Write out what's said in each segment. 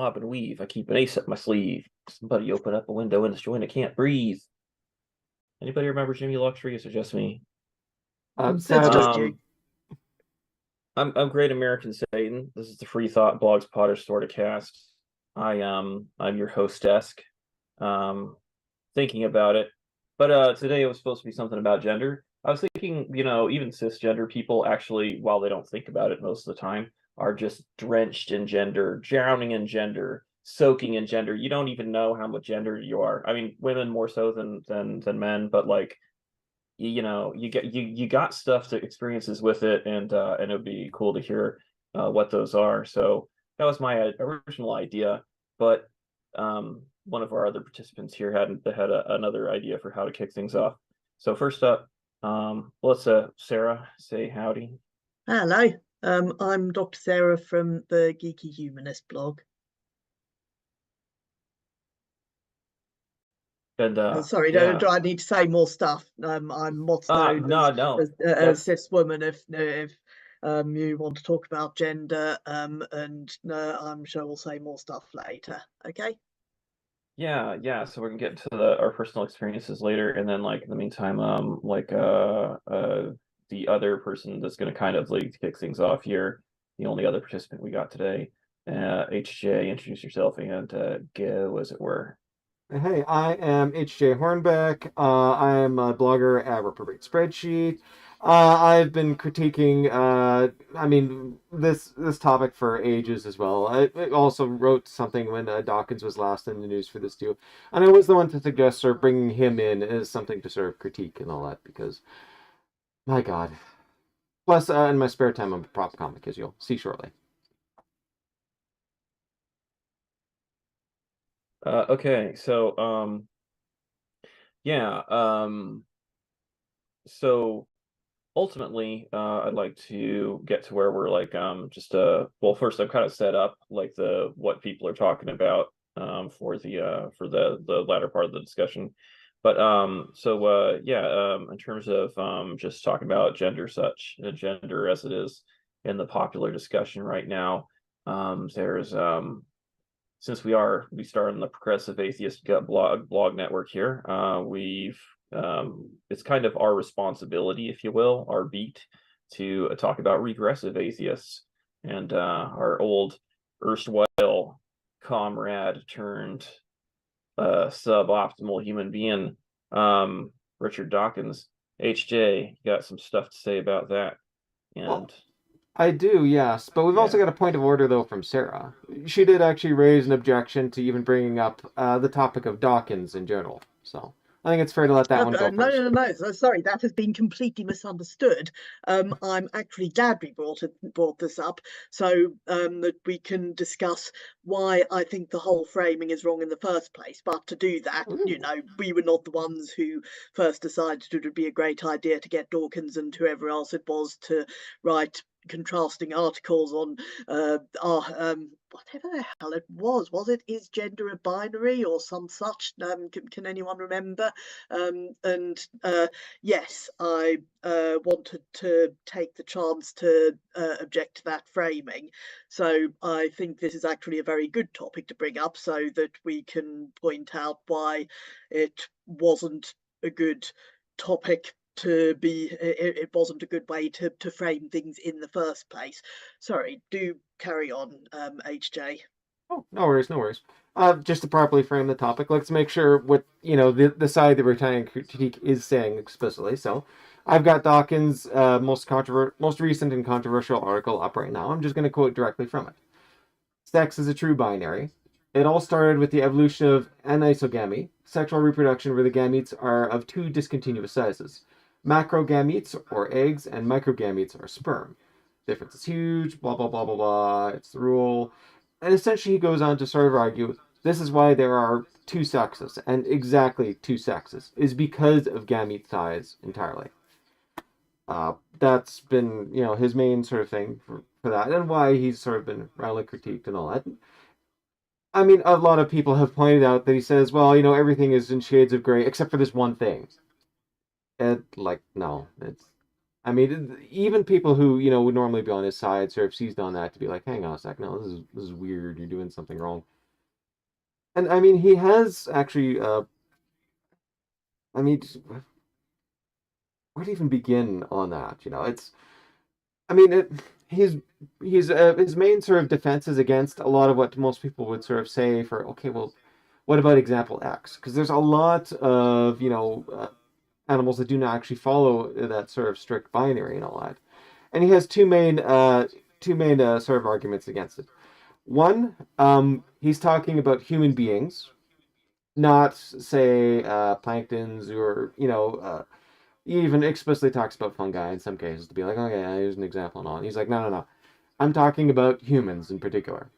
bob and weave. I keep an ace up my sleeve. Somebody open up a window in this joint. I can't breathe. Anybody remember Jimmy Luxury? Is it just me? It's Sadly, just you. Um, I'm Great American Satan. This is the Free Thought Blogs Podish-Sortacast. I'm your host desk. Thinking about it. But today it was supposed to be something about gender. I was thinking, even cisgender people actually, while they don't think about it most of the time, are just drenched in gender, drowning in gender, soaking in gender. You don't even know how much gender you are. I mean, women more so than men, but like you got stuff to experiences with it, and it would be cool to hear what those are. So that was my original idea, but one of our other participants here had another idea for how to kick things off. So first up, let's Sarah say howdy. Hello. I'm Dr. Sarah from the Geeky Humanist blog. And Sorry, yeah. do I need to say more stuff? I'm what's known No, as a cis woman. If you want to talk about gender, and I'm sure we'll say more stuff later. Okay. Yeah. So we're gonna get into our personal experiences later, and then like in the meantime, the other person that's gonna kind of like kick things off here, the only other participant we got today, HJ, introduce yourself and go as it were. hey, I am HJ Hornbeck. I am a blogger at Reprobate Spreadsheet. I've been critiquing, this topic for ages as well. I also wrote something when Dawkins was last in the news for this too, and I was the one to suggest sort of bringing him in as something to sort of critique and all that because, my God. Plus, in my spare time, I'm a prop comic, as you'll see shortly. Okay, so yeah, so ultimately, I'd like to get to where we're like just well, first I've kind of set up like the what people are talking about for the latter part of the discussion. But in terms of just talking about gender as it is in the popular discussion right now, there's since we started in the Progressive Atheist Gut blog network here, we've it's kind of our responsibility, if you will, our beat to talk about regressive atheists and our old erstwhile comrade turned suboptimal human being, Richard Dawkins. HJ, you got some stuff to say about that? Well, And I do, yes. But we've also yeah. got a point of order, though, from Sarah. She did actually raise an objection to even bringing up the topic of Dawkins in general. So I think it's fair to let that one go first. No. So, sorry, that has been completely misunderstood. I'm actually glad we brought this up so that we can discuss why I think the whole framing is wrong in the first place. But to do that, Ooh. we were not the ones who first decided it would be a great idea to get Dawkins and whoever else it was to write contrasting articles on whatever the hell it was it Is Gender a Binary or some such? Can anyone remember? And yes, I wanted to take the chance to object to that framing. So I think this is actually a very good topic to bring up so that we can point out why it wasn't a good topic to be. It wasn't a good way to frame things in the first place. Sorry, do carry on, HJ. Oh, no worries, no worries. Just to properly frame the topic, let's make sure what the side that we're trying to critique is saying explicitly. So, I've got Dawkins' most recent and controversial article up right now. I'm just going to quote directly from it. Sex is a true binary. It all started with the evolution of anisogamy, sexual reproduction where the gametes are of two discontinuous sizes. Macrogametes, or eggs, and microgametes, are sperm. Difference is huge, blah, blah, blah, blah, blah. It's the rule. And essentially, he goes on to sort of argue this is why there are two sexes, and exactly two sexes, is because of gamete size entirely. That's been, his main sort of thing for that, and why he's sort of been roundly critiqued and all that. I mean, a lot of people have pointed out that he says, well, everything is in shades of gray except for this one thing. And, like, no, it's I mean, even people who, would normally be on his side sort of seized on that to be like, hang on a sec, no, this is weird, you're doing something wrong. And I mean, he has actually, I mean, where to even begin on that? It's, I mean, he's his main sort of defense is against a lot of what most people would sort of say for, okay, well, what about example X? Because there's a lot of, animals that do not actually follow that sort of strict binary and all that. And he has two main sort of arguments against it. One, he's talking about human beings, not say planktons or he even explicitly talks about fungi in some cases to be like, okay, here's an example and all. And he's like, no, no, no, I'm talking about humans in particular.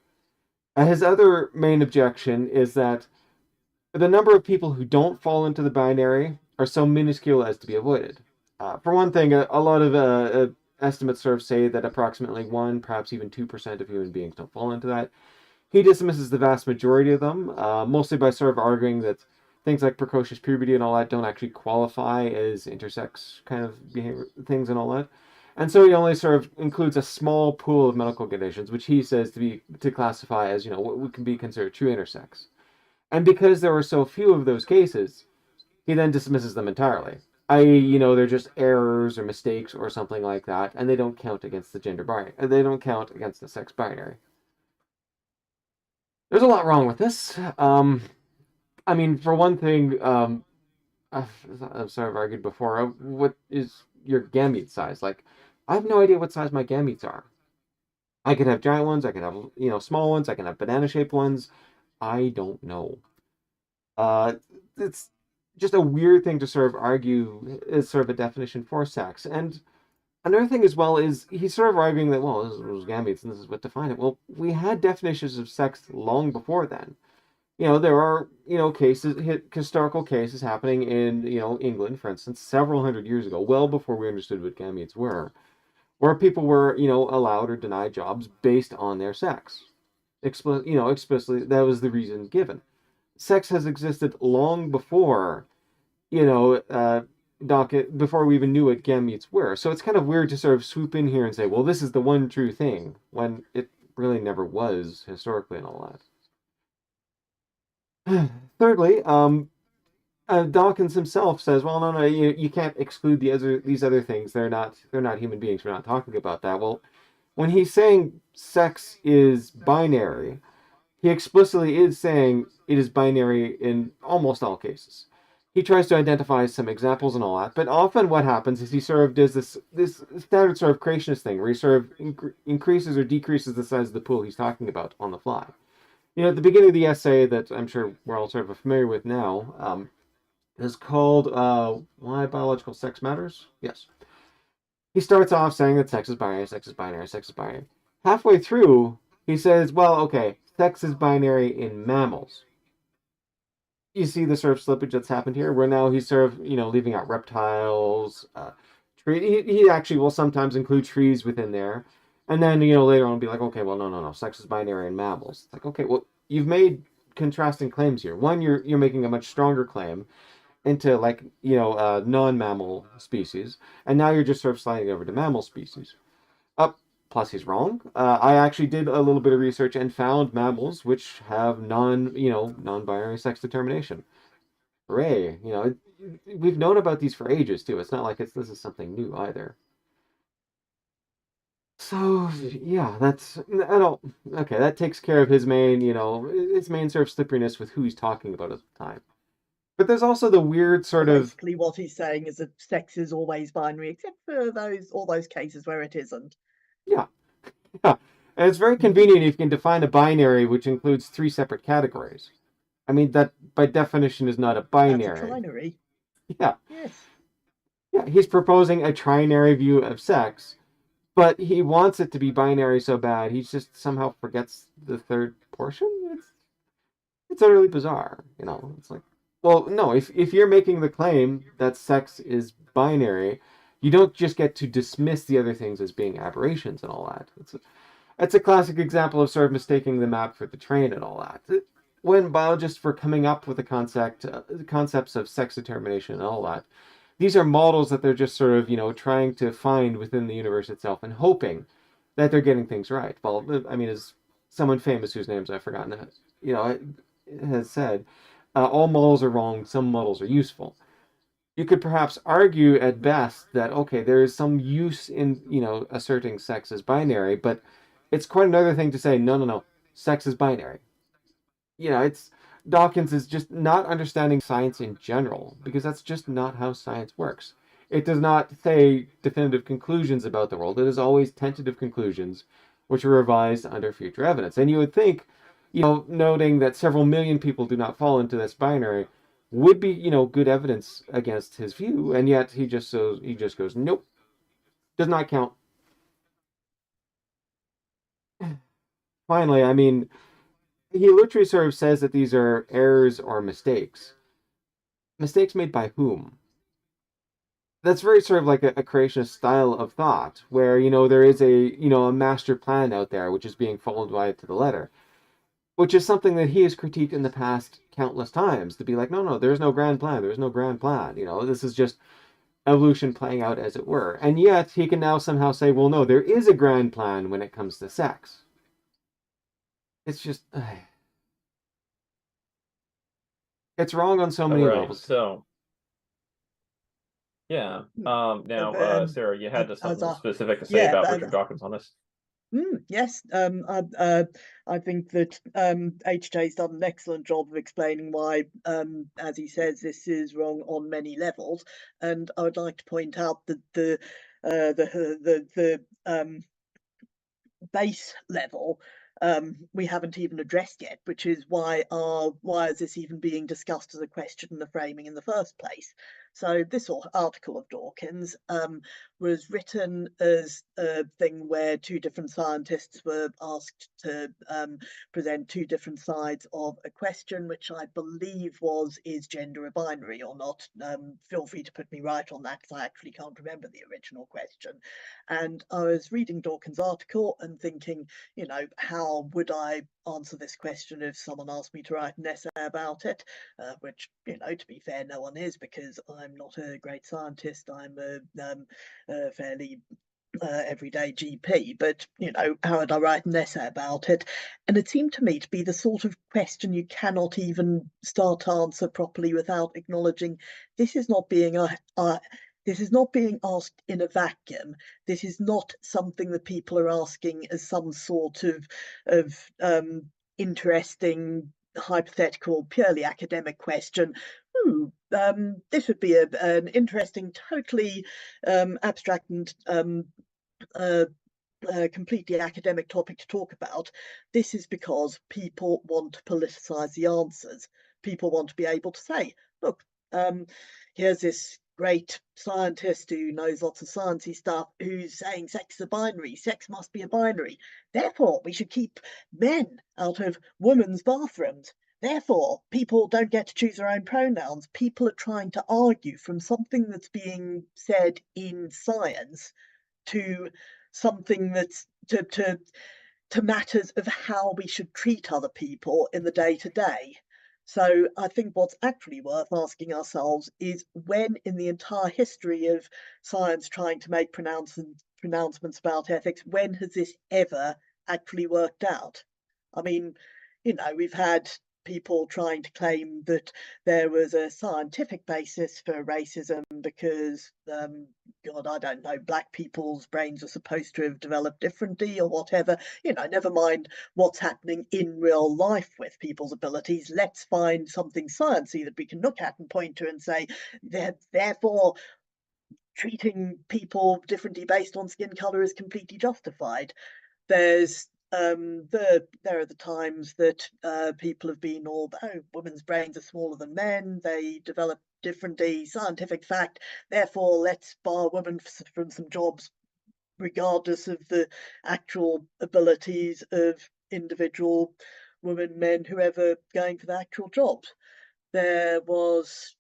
His other main objection is that the number of people who don't fall into the binary are so minuscule as to be avoided. For one thing, a lot of estimates sort of say that approximately 1, perhaps even 2% of human beings don't fall into that. He dismisses the vast majority of them, mostly by sort of arguing that things like precocious puberty and all that don't actually qualify as intersex kind of behavior things and all that. And so he only sort of includes a small pool of medical conditions, which he says to classify as what can be considered true intersex. And because there were so few of those cases, he then dismisses them entirely. I.e., they're just errors or mistakes or something like that, and they don't count against the gender binary. They don't count against the sex binary. There's a lot wrong with this. I mean, for one thing, I've sort of argued before, what is your gamete size? Like, I have no idea what size my gametes are. I could have giant ones, I could have, small ones, I can have banana-shaped ones. I don't know. Uh, it's just a weird thing to sort of argue as sort of a definition for sex. And another thing as well is he's sort of arguing that, well, this was gametes and this is what defined it. Well, we had definitions of sex long before then. There are, cases, historical cases happening in, England, for instance, several hundred years ago, well before we understood what gametes were, where people were, allowed or denied jobs based on their sex. Explicitly, that was the reason given. Sex has existed long before, you know, uh, before we even knew what gametes were. So it's kind of weird to sort of swoop in here and say, well, this is the one true thing, when it really never was historically and all that. Thirdly, Dawkins himself says, well, no, you can't exclude these other things. They're not human beings. We're not talking about that. Well, when he's saying sex is binary, he explicitly is saying it is binary in almost all cases. He tries to identify some examples and all that, but often what happens is he sort of does this standard sort of creationist thing where he sort of increases or decreases the size of the pool he's talking about on the fly. At the beginning of the essay that I'm sure we're all sort of familiar with now, is called Why Biological Sex Matters? Yes. He starts off saying that sex is binary, sex is binary, sex is binary. Halfway through, he says, well, okay, sex is binary in mammals. You see the sort of slippage that's happened here, where now he's sort of, leaving out reptiles, he actually will sometimes include trees within there. And then, later on be like, okay, well, no, no, no, sex is binary in mammals. It's like, okay, well, you've made contrasting claims here. One, you're making a much stronger claim into like non-mammal species, and now you're just sort of sliding over to mammal species. Up, plus he's wrong. I actually did a little bit of research and found mammals which have non-binary sex determination. Hooray! We've known about these for ages too. It's not like this is something new either. So yeah, I don't. Okay, that takes care of his main sort of slipperiness with who he's talking about at the time. But there's also the weird sort of Basically, what he's saying is that sex is always binary, except for all those cases where it isn't. yeah, yeah. And it's very convenient if you can define a binary which includes 3 separate categories. I mean, that by definition is not a That's a binary. trinary. Yeah. Yes. Yeah, he's proposing a trinary view of sex, but he wants it to be binary so bad he just somehow forgets the third portion. It's utterly bizarre. It's like, well, no, if you're making the claim that sex is binary, you don't just get to dismiss the other things as being aberrations and all that. It's a classic example of sort of mistaking the map for the train and all that. When biologists were coming up with the concepts of sex determination and all that, these are models that they're just sort of, trying to find within the universe itself and hoping that they're getting things right. Well, I mean, as someone famous whose names I've forgotten, has said, all models are wrong, some models are useful. You could perhaps argue at best that, okay, there is some use in, asserting sex as binary, but it's quite another thing to say, no, no, no, sex is binary. It's Dawkins is just not understanding science in general, because that's just not how science works. It does not say definitive conclusions about the world. It is always tentative conclusions, which are revised under future evidence. And you would think, noting that several million people do not fall into this binary would be, good evidence against his view, and yet he just goes, nope, does not count. Finally, I mean, he literally sort of says that these are errors or mistakes. Mistakes made by whom? That's very sort of like a creationist style of thought, where there is a master plan out there which is being followed by to the letter, which is something that he has critiqued in the past countless times, to be like, no, no, there's no grand plan, there's no grand plan. This is just evolution playing out as it were. And yet he can now somehow say, well, no, there is a grand plan when it comes to sex. It's just it's wrong on so many levels. So yeah. Now, Sarah, you had something specific to say about Richard Dawkins on this. Yes, I think that HJ's done an excellent job of explaining why, as he says, this is wrong on many levels. And I would like to point out that the base level we haven't even addressed yet, which is why is this even being discussed as a question in the framing in the first place? So this article of Dawkins was written as a thing where two different scientists were asked to present two different sides of a question, which I believe was, is gender a binary or not? Feel free to put me right on that, because I actually can't remember the original question. And I was reading Dawkins' article and thinking, how would I answer this question if someone asked me to write an essay about it? Which, to be fair, no one is, because I'm not a great scientist. I'm a fairly everyday GP, but how would I write an essay about it? And it seemed to me to be the sort of question you cannot even start to answer properly without acknowledging this is not being this is not being asked in a vacuum. This is not something that people are asking as some sort of interesting, hypothetical, purely academic question. This would be an interesting, totally abstract and completely academic topic to talk about. This is because people want to politicize the answers. People want to be able to say, look, here's this great scientist who knows lots of sciencey stuff who's saying sex is a binary, sex must be a binary. Therefore, we should keep men out of women's bathrooms. Therefore, people don't get to choose their own pronouns. People are trying to argue from something that's being said in science to something that's to matters of how we should treat other people in the day-to-day. So I think what's actually worth asking ourselves is, when in the entire history of science trying to make pronouncements about ethics, when has this ever actually worked out? I mean, we've had people trying to claim that there was a scientific basis for racism because, God, I don't know, black people's brains are supposed to have developed differently or whatever. Never mind what's happening in real life with people's abilities. Let's find something sciencey that we can look at and point to and say, therefore, treating people differently based on skin color is completely justified. There's there are the times that people have been women's brains are smaller than men, they develop differently, scientific fact, therefore let's bar women from some jobs regardless of the actual abilities of individual women, men, whoever going for the actual jobs. There was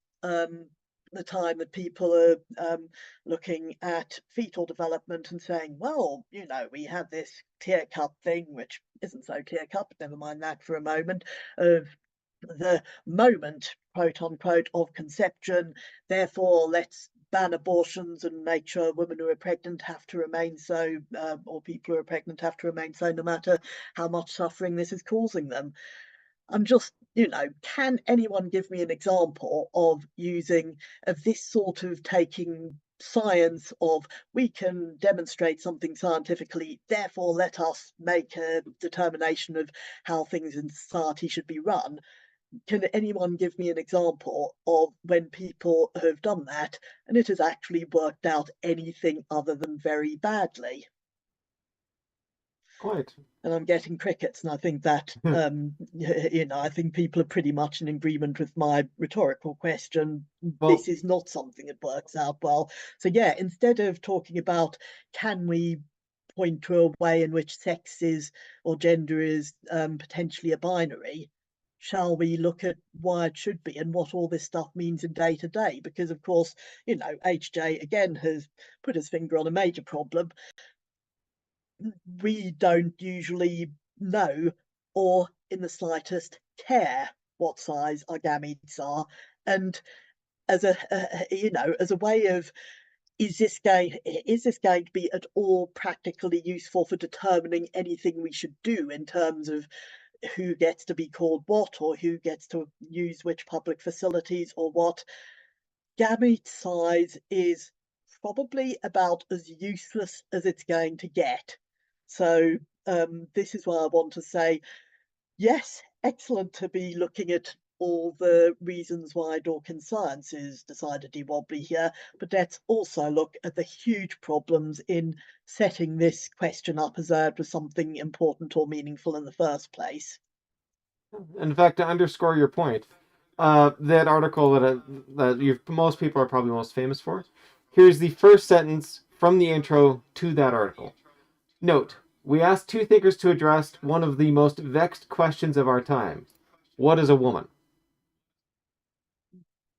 the time that people are looking at fetal development and saying, well, we have this clear-cut thing, which isn't so clear-cut, but never mind that for a moment, of the moment, quote unquote, of conception. Therefore, let's ban abortions and make sure women who are pregnant have to remain so, or people who are pregnant have to remain so, no matter how much suffering this is causing them. I'm just, can anyone give me an example of this sort of taking science of, we can demonstrate something scientifically, therefore let us make a determination of how things in society should be run? Can anyone give me an example of when people have done that and it has actually worked out anything other than very badly? Quite. And I'm getting crickets, and I think that I think people are pretty much in agreement with my rhetorical question. Well, This is not something that works out well. So yeah, instead of talking about, can we point to a way in which sex is, or gender is, potentially a binary, shall we look at why it should be and what all this stuff means in day to day? Because of course, HJ again has put his finger on a major problem. We don't usually know or in the slightest care what size our gametes are. And as a way of, is this going to be at all practically useful for determining anything we should do in terms of who gets to be called what, or who gets to use which public facilities or what? Gamete size is probably about as useless as it's going to get. So this is why I want to say, yes, excellent to be looking at all the reasons why Dawkins science is decidedly wobbly here, but let's also look at the huge problems in setting this question up as though it was something important or meaningful in the first place. in fact, to underscore your point, that article that most people are probably most famous for, here's the first sentence from the intro to that article. Note, we asked two thinkers to address one of the most vexed questions of our time. What is a woman?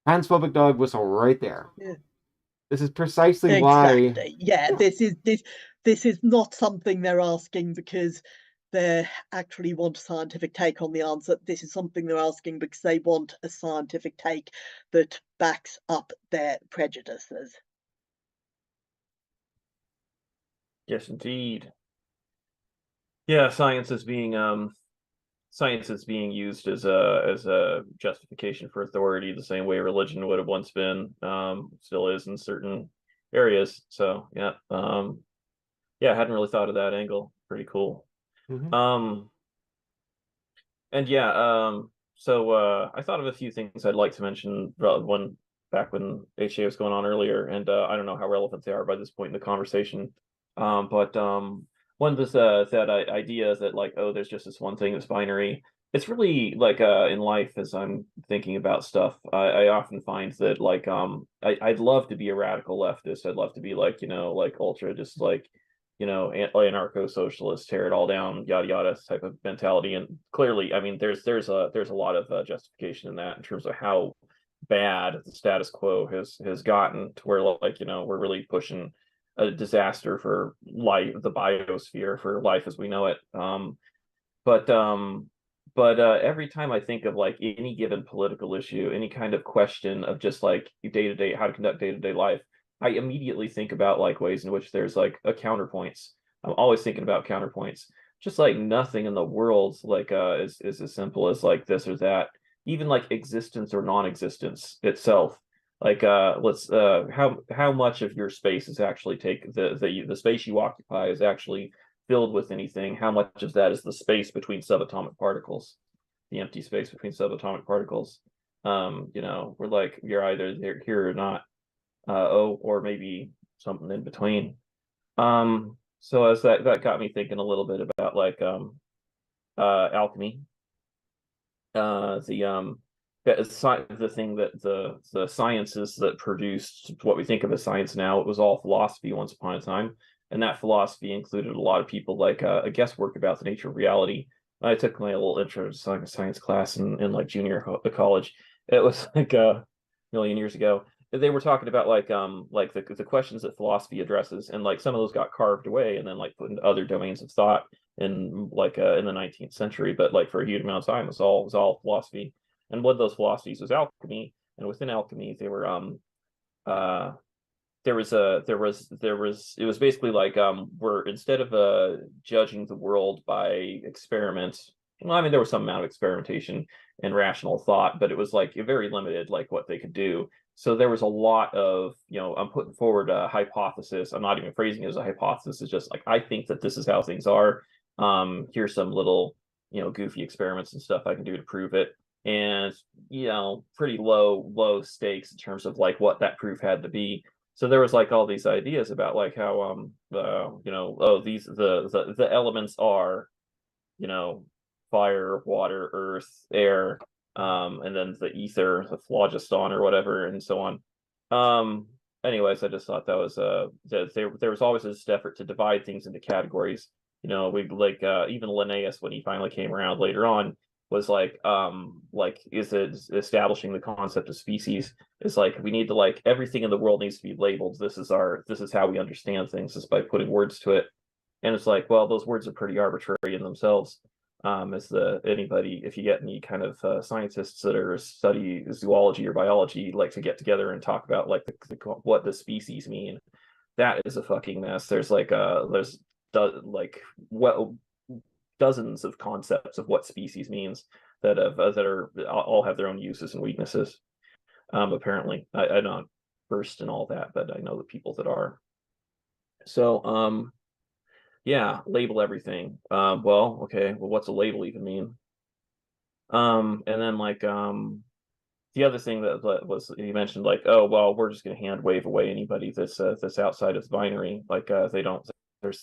Transphobic dog whistle right there. Yeah. This is precisely Exactly. why. Yeah, this is not something they're asking because they actually want a scientific take on the answer. This is something they're asking because they want a scientific take that backs up their prejudices. Yes, indeed. Yeah, science is being used as a justification for authority, the same way religion would have once been, still is in certain areas. So yeah, yeah, I hadn't really thought of that angle. Pretty cool. Mhm. And yeah, so I thought of a few things I'd like to mention. One back when HA was going on earlier, and I don't know how relevant they are by this point in the conversation. But one of the that idea is that, like, oh, there's just this one thing that's binary. It's really like in life, as I'm thinking about stuff, I often find that, like, I'd love to be a radical leftist. I'd love to be like, like ultra, just like, anarcho-socialist, tear it all down, yada yada type of mentality. And clearly, I mean, there's a lot of justification in that in terms of how bad the status quo has gotten, to where, like, we're really pushing a disaster for life, the biosphere, for life as we know it. But every time I think of, like, any given political issue, any kind of question of just like day to day, how to conduct day to day life, I immediately think about, like, ways in which there's like a counterpoints. I'm always thinking about counterpoints. Just like nothing in the world like is as simple as like this or that. Even like existence or non-existence itself. Like let's how much of your space is actually the space you occupy is actually filled with anything? How much of that is the space between subatomic particles, the empty space between subatomic particles? We're like, you're either here or not. Or maybe something in between. So as that got me thinking a little bit about, like, alchemy. The thing that the sciences that produced what we think of as science now, it was all philosophy once upon a time, and that philosophy included a lot of people, like a guesswork about the nature of reality. I took my little intro to science class in like junior college. It was like a million years ago. They were talking about, like the questions that philosophy addresses, and like some of those got carved away and then like put into other domains of thought in the 19th century. But like for a huge amount of time, it was all philosophy. And one of those philosophies was alchemy. And within alchemy, they were there was it was basically like we're instead of judging the world by experiments. Well, I mean, there was some amount of experimentation and rational thought, but it was like very limited, like what they could do. So there was a lot of, I'm putting forward a hypothesis. I'm not even phrasing it as a hypothesis. It's just like, I think that this is how things are. Here's some little, goofy experiments and stuff I can do to prove it. And, pretty low stakes in terms of like what that proof had to be. So there was like all these ideas about like how, these, the elements are, fire, water, earth, air, and then the ether, the phlogiston or whatever, and so on. Anyways, I just thought that was there was always this effort to divide things into categories. We like even Linnaeus, when he finally came around later on, was like is it establishing the concept of species. It's like we need to, like, everything in the world needs to be labeled. This is how we understand things, is by putting words to it. And it's like, well, those words are pretty arbitrary in themselves. If you get any kind of scientists that are study zoology or biology, like to get together and talk about like what the species mean, that is a fucking mess. There's like dozens of concepts of what species means that are all have their own uses and weaknesses. Apparently, I'm not versed in all that, but I know the people that are. So yeah, label everything. Well, okay, well, what's a label even mean? And then like the other thing that was, you mentioned, like, oh well, we're just gonna hand wave away anybody that's outside of the binary, like they don't,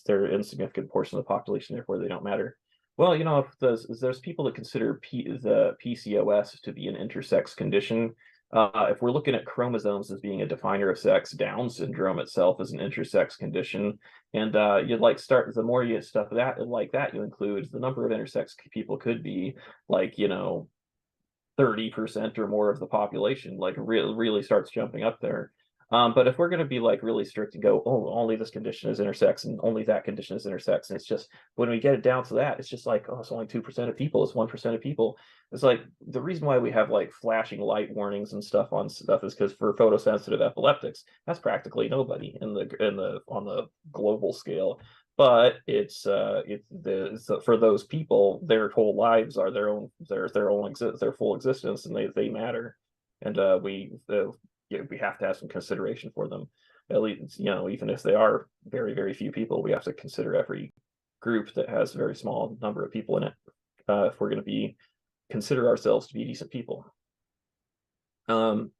they're an insignificant portion of the population, therefore they don't matter. Well, if there's people that consider the PCOS to be an intersex condition. If we're looking at chromosomes as being a definer of sex, Down syndrome itself is an intersex condition. And you'd like start, the more you stuff that like that, you include the number of intersex people could be, like 30% or more of the population, like really starts jumping up there. But if we're going to be like really strict and go, oh, only this condition is intersex and only that condition is intersex, and it's just, when we get it down to that, it's just like, oh, it's only 2% of people, it's 1% of people. It's like, the reason why we have like flashing light warnings and stuff on stuff is because for photosensitive epileptics, that's practically nobody on the global scale. But it's for those people, their whole lives are their full existence, and they matter. And we have to have some consideration for them. At least, even if they are very, very few people, we have to consider every group that has a very small number of people in it, if we're going to consider ourselves to be decent people. And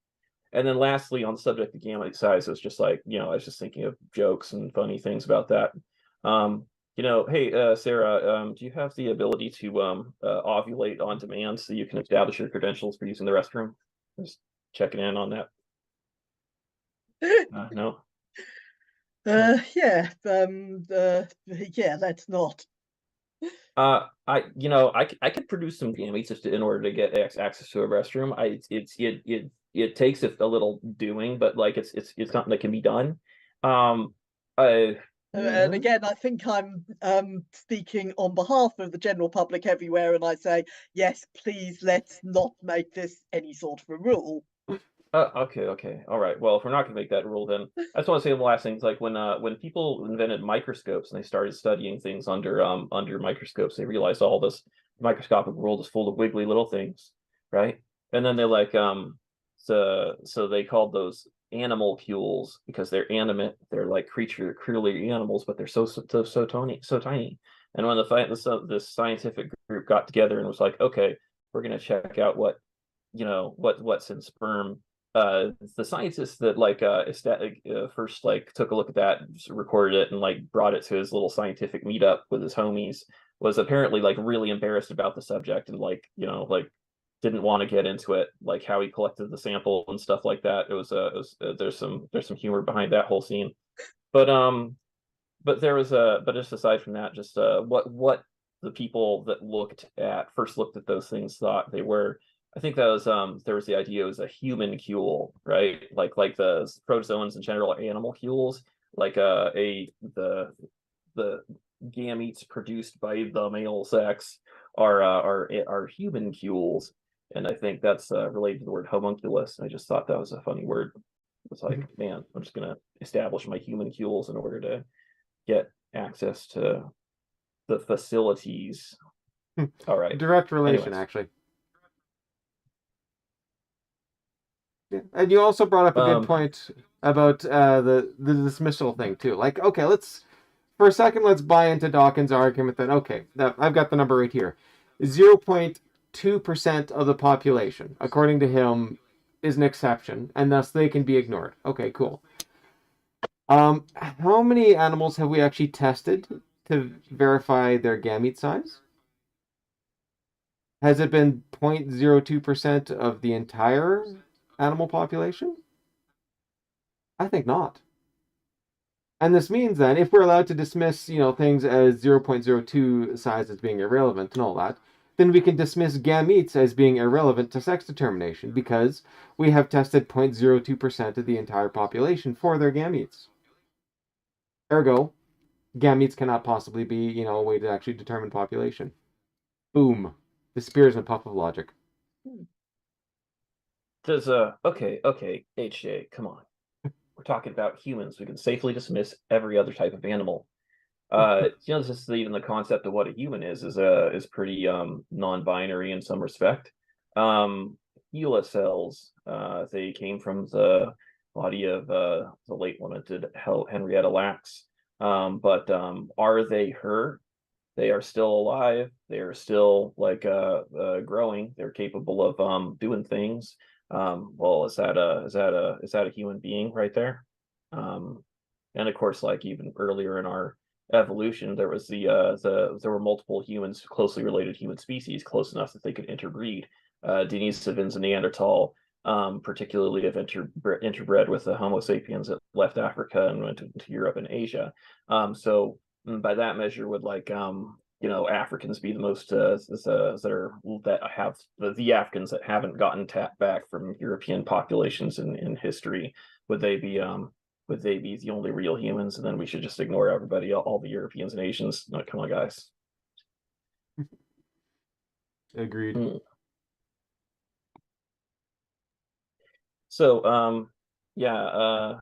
then lastly, on the subject of gamete size, it's just like, I was just thinking of jokes and funny things about that. Hey, Sarah, do you have the ability to ovulate on demand so you can establish your credentials for using the restroom? Just checking in on that. No. Yeah. Yeah. Let's not. I could produce some gametes just in order to get access to a restroom. It takes a little doing, but like it's something that can be done. And again, I think I'm speaking on behalf of the general public everywhere, and I say, yes, please, let's not make this any sort of a rule. Okay, all right. Well, if we're not going to make that rule, then I just want to say the last thing is, like, when people invented microscopes and they started studying things under microscopes, they realized all this microscopic world is full of wiggly little things, right? And then they like so they called those animalcules because they're animate. They're like cruelly animals, but they're so tiny. And when this scientific group got together and was like, okay, we're going to check out what's in sperm. The scientist that first like took a look at that, recorded it, and like brought it to his little scientific meetup with his homies, was apparently like really embarrassed about the subject, and like didn't want to get into it, like how he collected the sample and stuff like that. There's some humor behind that whole scene. But but just aside from that, just what the people that first looked at those things thought they were. I think that was there was the idea it was a humancule, right? Like the protozoans in general are animalcules, like the gametes produced by the male sex are humancules, and I think that's related to the word homunculus. I just thought that was a funny word. It's like, man, I'm just gonna establish my human cules in order to get access to the facilities. All right. Direct relation, Anyways. actually. Yeah. And you also brought up a good point about the dismissal thing too. Like, okay, for a second let's buy into Dawkins' argument that okay, I've got the number right here, 0.2% of the population, according to him, is an exception, and thus they can be ignored. Okay, cool. How many animals have we actually tested to verify their gamete size? Has it been 0.02% of the entire animal population? I think not. And this means that if we're allowed to dismiss, things as 0.02 size as being irrelevant and all that, then we can dismiss gametes as being irrelevant to sex determination because we have tested 0.02% of the entire population for their gametes. Ergo, gametes cannot possibly be, a way to actually determine population. Boom. Disappears in a puff of logic. Does okay, HJ, come on. We're talking about humans. We can safely dismiss every other type of animal. Just even the concept of what a human is pretty non-binary in some respect. HeLa cells, they came from the body of the late lamented Henrietta Lacks. But are they her? They are still alive. They are still growing. They're capable of doing things. Well, is that a human being right there? And of course, like even earlier in our evolution, there was there were multiple humans, closely related human species, close enough that they could interbreed. Denisovans and Neanderthal, particularly have interbred with the Homo sapiens that left Africa and went to Europe and Asia. So by that measure, would Africans be the most that have the Africans that haven't gotten tapped back from European populations in history? Would they be the only real humans, and then we should just ignore everybody, all the Europeans and Asians? No, come on, guys. Agreed. So, yeah,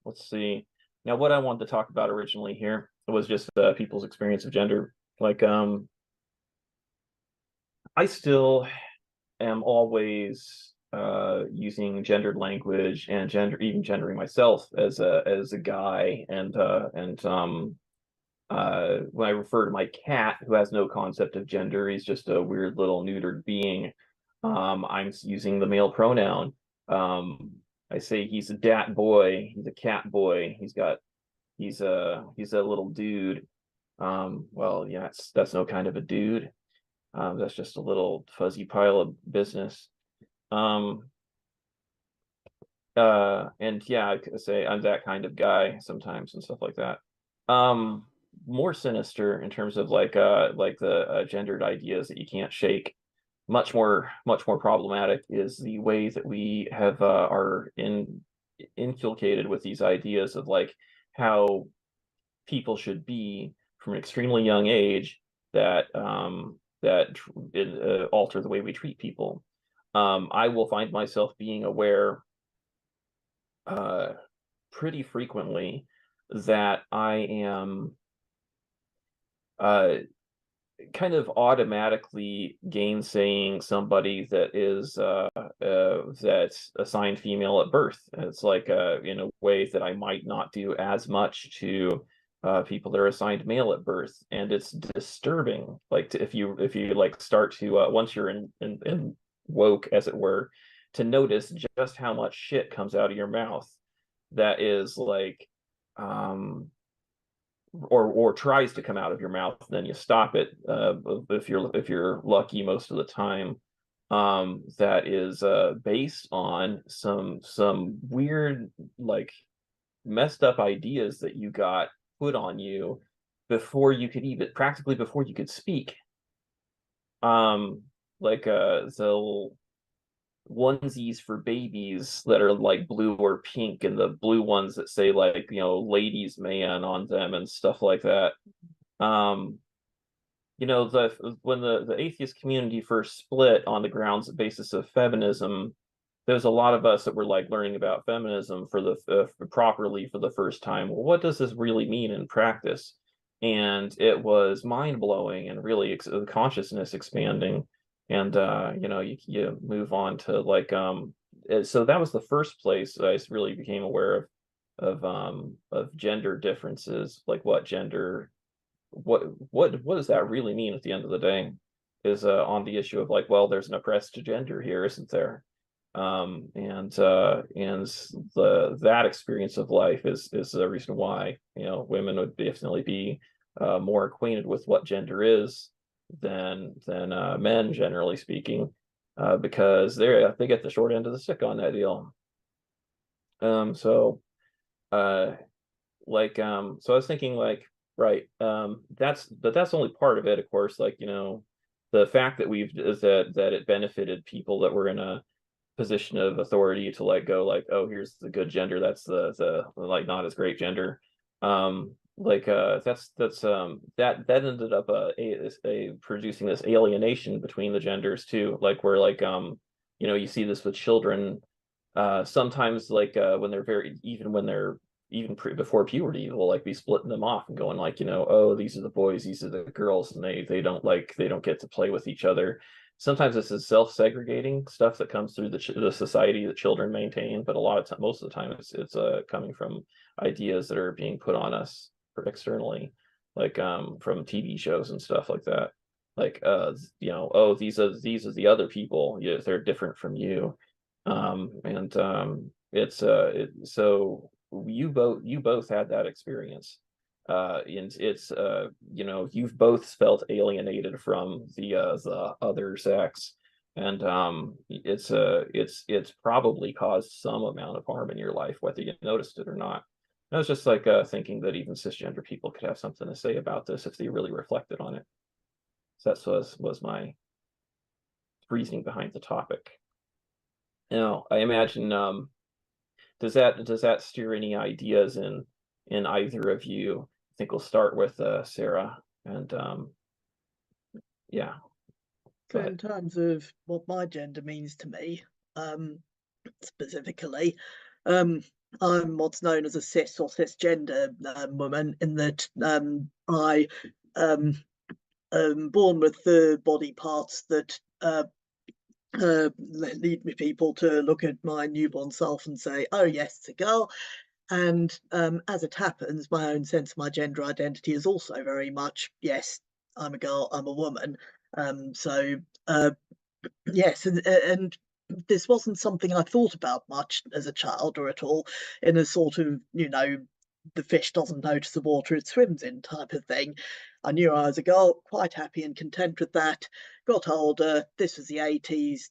let's see. Now, what I wanted to talk about originally here was just people's experience of gender. I still am always using gendered language and even gendering myself as a guy, and when I refer to my cat, who has no concept of gender, he's just a weird little neutered being. I'm using the male pronoun. I say he's a dat boy. He's a cat boy. He's a little dude. Well, yeah, that's no kind of a dude. That's just a little fuzzy pile of business. And yeah, I could say I'm that kind of guy sometimes and stuff like that. More sinister in terms of the gendered ideas that you can't shake. Much more problematic is the way that we have are inculcated with these ideas of how people should be from an extremely young age that alter the way we treat people. I will find myself being aware pretty frequently that I am kind of automatically gainsaying somebody that is that's assigned female at birth. It's in a way that I might not do as much to people that are assigned male at birth, and it's disturbing. If you start to once you're in woke, as it were, to notice just how much shit comes out of your mouth that is or tries to come out of your mouth, then you stop it if you're lucky most of the time. That is based on some weird messed up ideas that you got put on you before you could speak. The onesies for babies that are blue or pink, and the blue ones that say ladies man on them and stuff like that. When the atheist community first split on the basis of feminism, there's a lot of us that were like learning about feminism for the properly for the first time. Well, what does this really mean in practice? And it was mind blowing and really consciousness expanding. And you move on to like so that was the first place I really became aware of gender differences, like what does that really mean at the end of the day? Is on the issue of like, well, there's an oppressed gender here, isn't there? And that experience of life is the reason why women would definitely be more acquainted with what gender is than men, generally speaking, because they get the short end of the stick on that deal. So so I was thinking like, right, that's only part of it, of course. Like, the fact that that it benefited people that were in a position of authority to like go like, oh, here's the good gender, that's the like not as great gender. That ended up producing this alienation between the genders too, like where like you see this with children sometimes like when they're before puberty, they'll like be splitting them off and going like, oh, these are the boys, these are the girls, and they don't get to play with each other. Sometimes this is self-segregating stuff that comes through the society that children maintain, but most of the time it's coming from ideas that are being put on us externally, like from TV shows and stuff like that. Like oh, these are the other people. Yeah, they're different from you. And so you both had that experience, and it's you've both felt alienated from the other sex, and it's probably caused some amount of harm in your life, whether you noticed it or not. I was just like thinking that even cisgender people could have something to say about this if they really reflected on it. So that was my reasoning behind the topic. I imagine does that steer any ideas in either of you? I think we'll start with Sarah and yeah. So in terms of what my gender means to me, specifically, I'm what's known as a cis or cisgender woman, in that I am born with the body parts that lead me people to look at my newborn self and say, oh yes, it's a girl. And as it happens, my own sense of my gender identity is also very much, yes, I'm a girl, I'm a woman. So yes, and this wasn't something I thought about much as a child or at all, in a sort of, the fish doesn't notice the water it swims in type of thing. I knew I was a girl, quite happy and content with that. Got older, this was the 80s.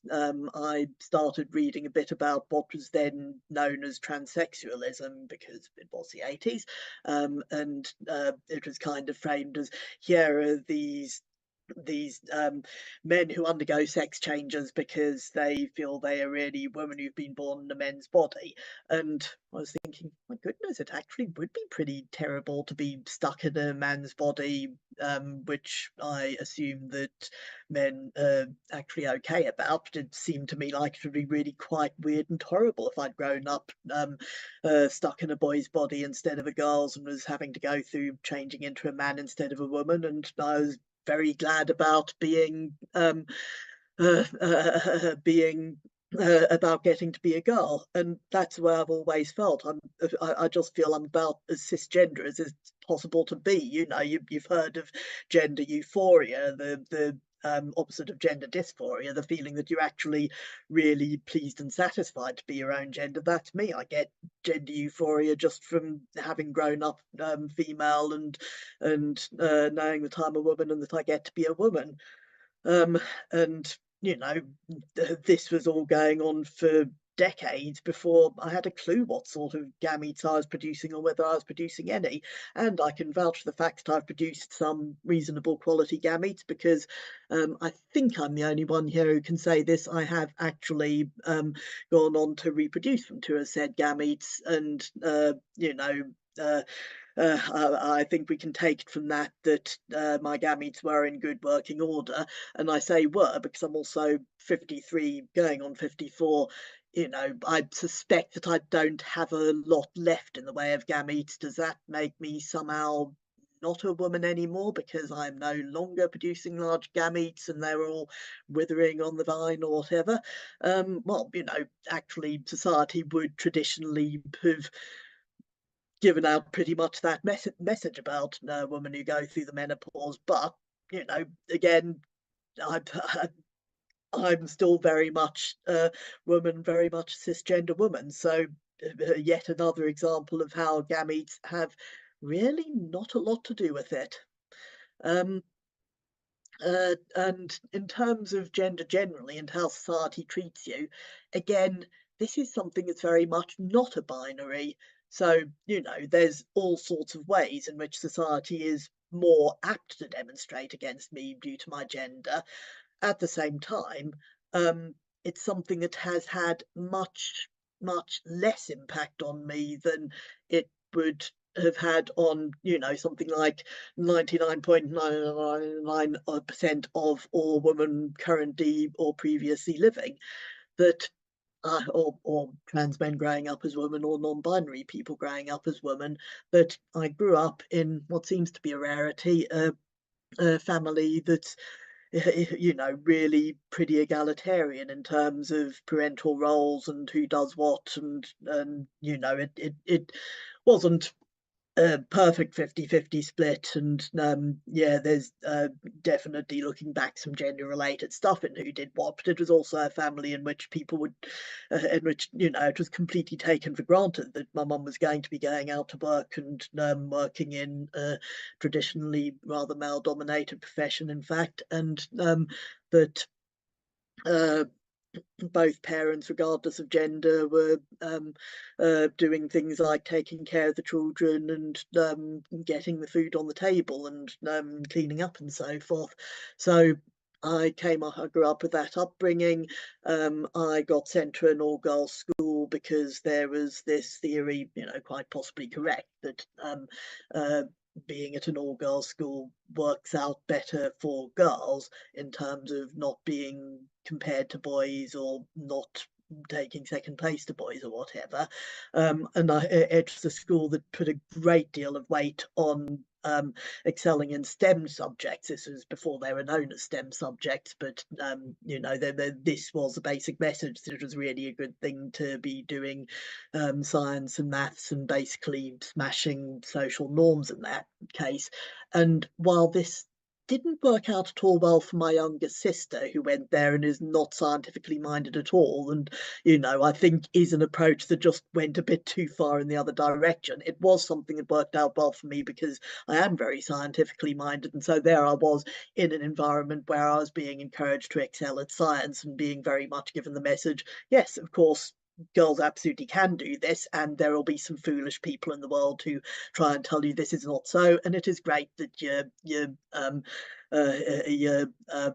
I started reading a bit about what was then known as transsexualism, because it was the 80s. And it was kind of framed as, here are these men who undergo sex changes because they feel they are really women who've been born in a men's body. And I was thinking, my goodness, it actually would be pretty terrible to be stuck in a man's body, which I assume that men are actually okay about. But it seemed to me like it would be really quite weird and horrible if I'd grown up stuck in a boy's body instead of a girl's, and was having to go through changing into a man instead of a woman. And I was very glad about being about getting to be a girl, and that's the way I've always felt. I just feel I'm about as cisgender as it's possible to be. You've heard of gender euphoria, the opposite of gender dysphoria, the feeling that you're actually really pleased and satisfied to be your own gender. That's me. I get gender euphoria just from having grown up female, and knowing that I'm a woman and that I get to be a woman. And this was all going on for decades before I had a clue what sort of gametes I was producing, or whether I was producing any. And I can vouch for the fact that I've produced some reasonable quality gametes, because I think I'm the only one here who can say this. I have actually gone on to reproduce from two of said gametes, and I think we can take it from that my gametes were in good working order. And I say were because I'm also 53, going on 54. you know, I suspect that I don't have a lot left in the way of gametes. Does that make me somehow not a woman anymore because I'm no longer producing large gametes and they're all withering on the vine or whatever? Well, you know, actually, society would traditionally have given out pretty much that message about women who go through the menopause. But, you know, again, I, I'm still very much a woman, very much a cisgender woman. So, yet another example of how gametes have really not a lot to do with it. Um, and in terms of gender generally and how society treats you, again, this is something that's very much not a binary. So, you know, there's all sorts of ways in which society is more apt to demonstrate against me due to my gender. At the same time, it's something that has had much less impact on me than it would have had on, you know, something like 99.999% of all women currently or previously living. That or trans men growing up as women or non-binary people growing up as women, that I grew up in what seems to be a rarity, a family that's you know, really pretty egalitarian in terms of parental roles and who does what, and you know, it wasn't a perfect 50-50 split, and yeah, there's definitely, looking back, some gender related stuff in who did what, but it was also a family in which people would in which, you know, it was completely taken for granted that my mum was going to be going out to work and working in a traditionally rather male dominated profession, in fact, and that uh, both parents, regardless of gender, were doing things like taking care of the children and getting the food on the table and cleaning up and so forth. So I grew up with that upbringing. I got sent to an all-girls school because there was this theory, you know, quite possibly correct, that uh, being at an all-girls school works out better for girls in terms of not being compared to boys or not taking second place to boys or whatever. And it was a school that put a great deal of weight on excelling in STEM subjects. This was before they were known as STEM subjects, but you know, this was a basic message that it was really a good thing to be doing science and maths and basically smashing social norms in that case. And while this didn't work out at all well for my younger sister, who went there and is not scientifically minded at all, and, you know, I think is an approach that just went a bit too far in the other direction. It was something that worked out well for me because I am very scientifically minded, and so there I was in an environment where I was being encouraged to excel at science and being very much given the message, yes, of course, girls absolutely can do this, and there will be some foolish people in the world who try and tell you this is not so. And it is great that uh,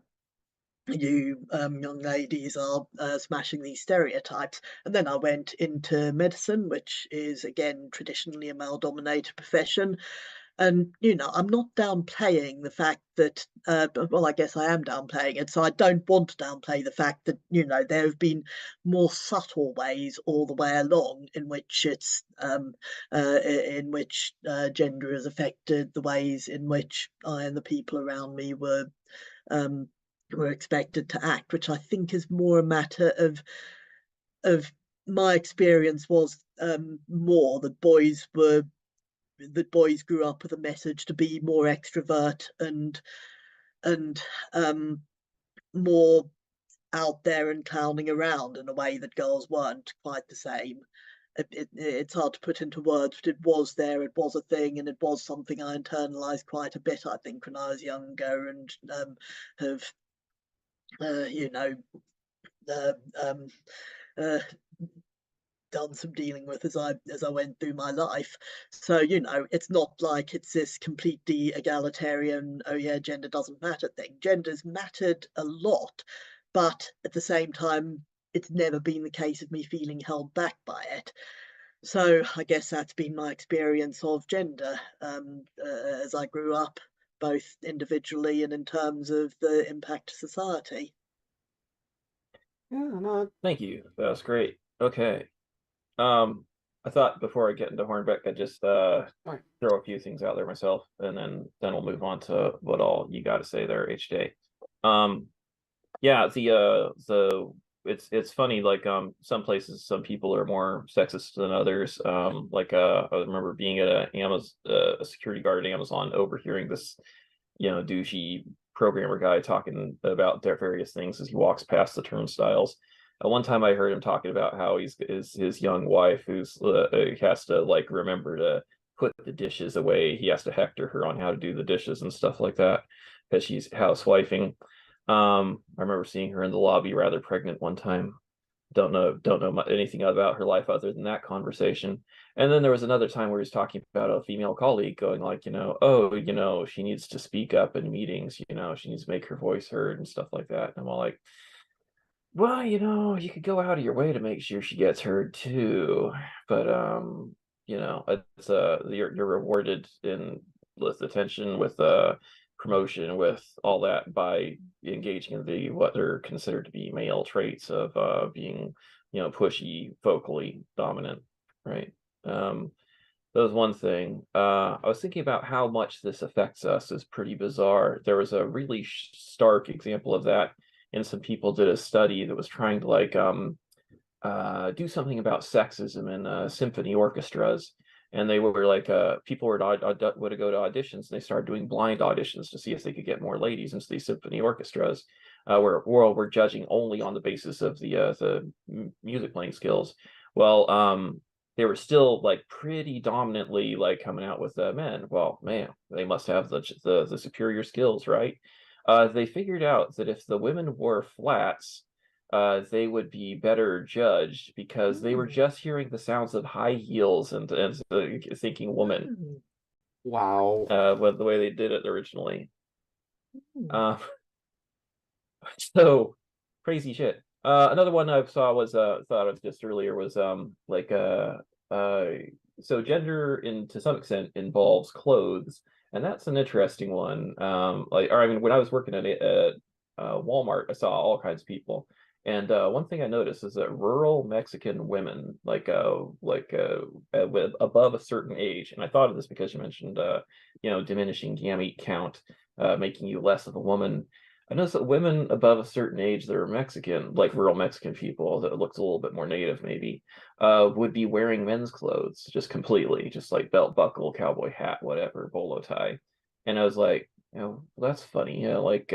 you young ladies are smashing these stereotypes. And then I went into medicine, which is again traditionally a male dominated profession. And, you know, I'm not downplaying the fact that, well, I guess I am downplaying it. So I don't want to downplay the fact that, you know, there have been more subtle ways all the way along in which gender has affected the ways in which I and the people around me um, were expected to act, which I think is more a matter of my experience was more that boys grew up with a message to be more extrovert and more out there and clowning around in a way that girls weren't quite the same. It's hard to put into words, but it was there, it was a thing, and it was something I internalized quite a bit, I think, when I was younger, and have, you know, uh, um, uh, done some dealing with as I went through my life. So, you know, it's not like it's this completely egalitarian, oh yeah, gender doesn't matter thing. Gender's mattered a lot, but at the same time, it's never been the case of me feeling held back by it. So I guess that's been my experience of gender as I grew up, both individually and in terms of the impact to society. Yeah, no, Thank you. That's great. Okay. I thought before I get into Hornbeck, I'd just Right. throw a few things out there myself, and then we'll move on to what all you got to say there, HJ. Um, yeah, the it's funny, like some places, some people are more sexist than others. Like I remember being at a security guard at Amazon, overhearing this, douchey programmer guy talking about their various things as he walks past the turnstiles. One time I heard him talking about how his young wife who's has to like remember to put the dishes away. He has to hector her on how to do the dishes and stuff like that because she's housewifing. I remember seeing her in the lobby rather pregnant one time. Don't know anything about her life other than that conversation. And then there was another time where he's talking about a female colleague going like, oh, she needs to speak up in meetings, she needs to make her voice heard and stuff like that. And I'm all like, well, you could go out of your way to make sure she gets heard too. But it's you're rewarded in with attention, with promotion, with all that by engaging in the what are considered to be male traits of being, pushy, vocally dominant, right? That was one thing. I was thinking about how much this affects us is pretty bizarre. There was a really stark example of that, and some people did a study that was trying to like do something about sexism in symphony orchestras. And they were like, people would go to auditions, and they started doing blind auditions to see if they could get more ladies into these symphony orchestras, where we're judging only on the basis of the music playing skills. Well, they were still like pretty dominantly like coming out with men. Well, man, they must have the superior skills, right? They figured out that if the women wore flats, they would be better judged because they were just hearing the sounds of high heels and thinking woman, Wow. with the way they did it originally. Uh, so crazy shit. Another one I saw was thought of just earlier was like uh so gender in to some extent involves clothes, and that's an interesting one. Like, or I mean, when I was working at Walmart, I saw all kinds of people. And one thing I noticed is that rural Mexican women, with above a certain age, and I thought of this because you mentioned, diminishing gamete count, making you less of a woman. I noticed that women above a certain age that are Mexican, like rural Mexican people that looks a little bit more native, maybe, would be wearing men's clothes just completely, just like belt buckle, cowboy hat, whatever, bolo tie. And I was like, that's funny. Like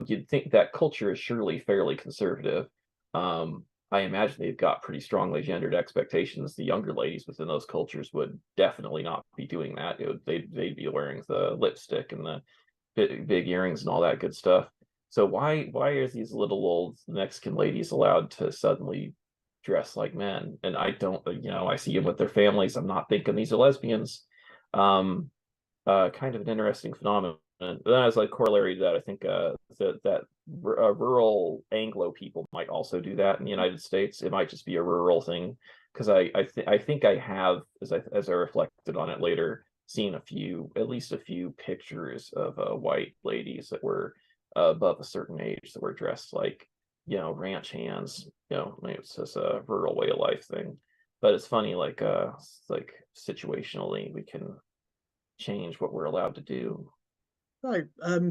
you'd think that culture is surely fairly conservative. I imagine they've got pretty strongly gendered expectations. The younger ladies within those cultures would definitely not be doing that. They'd be wearing the lipstick and the big earrings and all that good stuff. So why are these little old Mexican ladies allowed to suddenly dress like men? And I don't, I see them with their families. I'm not thinking these are lesbians. Kind of an interesting phenomenon. And then as like corollary to that, I think that rural Anglo people might also do that in the United States. It might just be a rural thing because I think I have as I reflected on it later seen at least a few pictures of white ladies that were above a certain age that were dressed like, ranch hands. Maybe it's just a rural way of life thing. But it's funny, like situationally, we can change what we're allowed to do. So,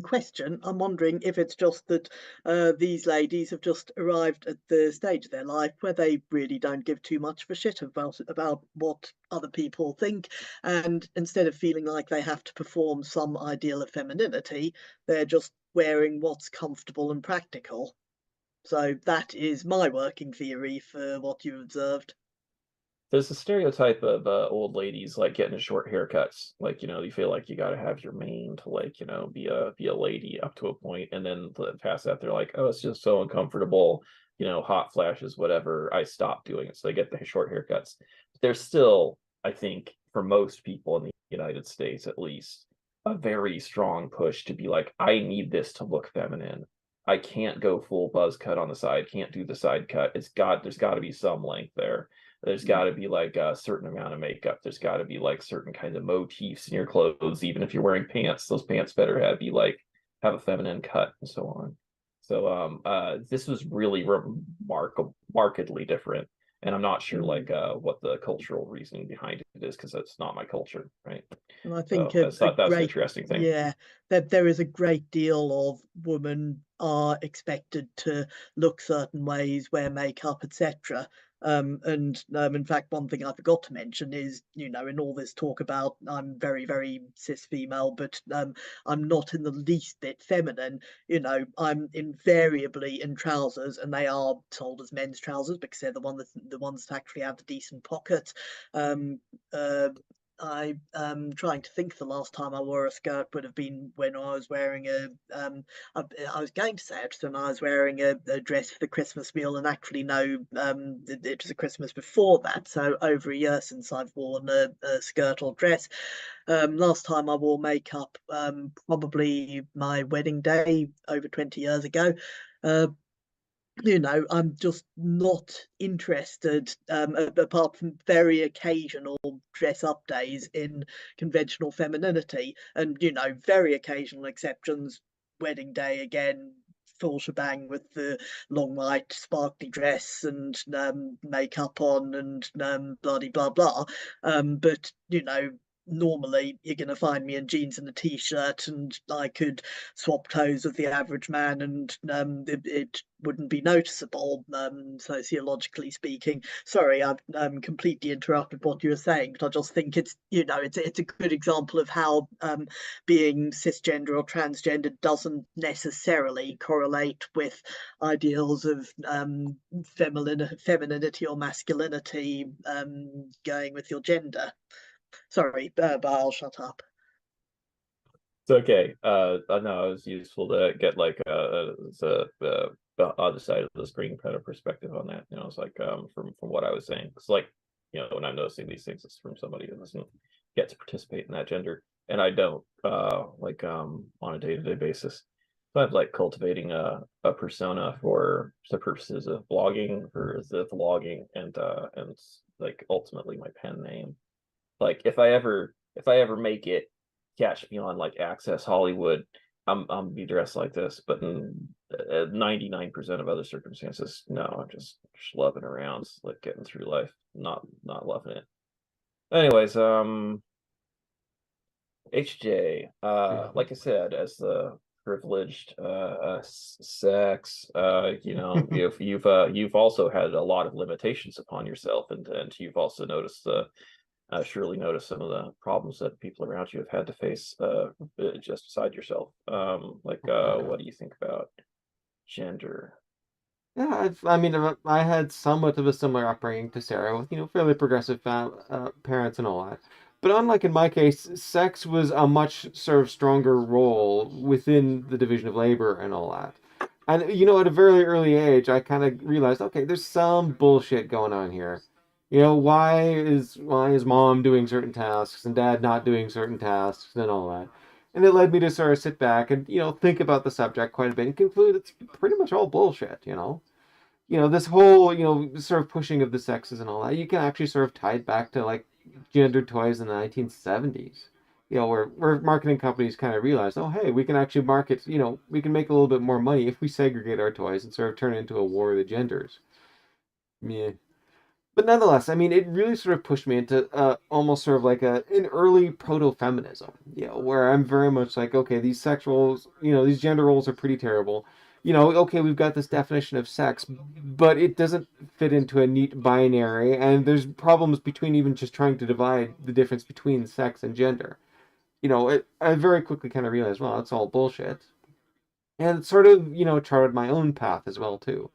question. I'm wondering if it's just that these ladies have just arrived at the stage of their life where they really don't give too much of a shit about what other people think, and instead of feeling like they have to perform some ideal of femininity, they're just wearing what's comfortable and practical. So that is my working theory for what you observed. There's a stereotype of old ladies like getting short haircuts. Like, you feel like you got to have your mane to like, be a lady up to a point, and then past that, they're like, oh, it's just so uncomfortable. Hot flashes, whatever. I stopped doing it, so they get the short haircuts. There's still, I think, for most people in the United States, at least, a very strong push to be like, I need this to look feminine. I can't go full buzz cut on the side. Can't do the side cut. There's got to be some length there. There's got to be like a certain amount of makeup. There's got to be like certain kind of motifs in your clothes. Even if you're wearing pants, those pants better have a feminine cut and so on. So this was really markedly different. and I'm not sure like what the cultural reasoning behind it is, because that's not my culture, right? And I So think I just thought that was an interesting thing. yeah, that there is a great deal of women are expected to look certain ways, wear makeup, etc. And in fact, one thing I forgot to mention is, in all this talk about I'm very, very cis female, but I'm not in the least bit feminine. I'm invariably in trousers, and they are sold as men's trousers because they're the ones that actually have the decent pocket. Um, uh, I'm trying to think the last time I wore a skirt would have been when I was wearing I was going to say it when I was wearing a dress for the Christmas meal, and actually no, it was a Christmas before that, so over a year since I've worn a skirt or dress. Last time I wore makeup, probably my wedding day over 20 years ago. Uh, I'm just not interested, apart from very occasional dress up days, in conventional femininity. And, very occasional exceptions, wedding day again, full shebang with the long white sparkly dress and makeup on and blah blah blah. But, normally you're going to find me in jeans and a t-shirt, and I could swap toes with the average man, and it wouldn't be noticeable, sociologically speaking. Sorry, I've completely interrupted what you were saying, but I just think it's a good example of how being cisgender or transgender doesn't necessarily correlate with ideals of femininity or masculinity going with your gender. Sorry, but I'll shut up. It's okay. I know it was useful to get like the other side of the screen kind of perspective on that. It's like from what I was saying. It's like, when I'm noticing these things, it's from somebody who doesn't get to participate in that gender, and I don't like on a day-to-day basis. So I'm like cultivating a persona for the purposes of blogging, for the vlogging, and like ultimately my pen name. Like if I ever make it, catch me on like Access Hollywood, I'm be dressed like this. But in 99% of other circumstances, no, I'm just schlepping around, like getting through life, not loving it. Anyways, HJ, like I said, as the privileged sex, you've also had a lot of limitations upon yourself, and you've also noticed surely noticed some of the problems that people around you have had to face just beside yourself. What do you think about gender? Yeah, I mean, I had somewhat of a similar upbringing to Sarah, with fairly progressive parents and all that. But unlike in my case, sex was a much sort of stronger role within the division of labor and all that. And at a very early age, I kind of realized, okay, there's some bullshit going on here. Why is mom doing certain tasks and dad not doing certain tasks and all that? And it led me to sort of sit back and think about the subject quite a bit and conclude it's pretty much all bullshit. This whole, sort of pushing of the sexes and all that, you can actually sort of tie it back to like gender toys in the 1970s, where marketing companies kind of realized, oh, hey, we can actually market, we can make a little bit more money if we segregate our toys and sort of turn it into a war of the genders. Yeah. But nonetheless, I mean, it really sort of pushed me into almost sort of like an early proto-feminism, where I'm very much like, okay, these sexuals, these gender roles are pretty terrible. Okay, we've got this definition of sex, but it doesn't fit into a neat binary, and there's problems between even just trying to divide the difference between sex and gender. I very quickly kind of realized, well, it's all bullshit, and it sort of charted my own path as well too.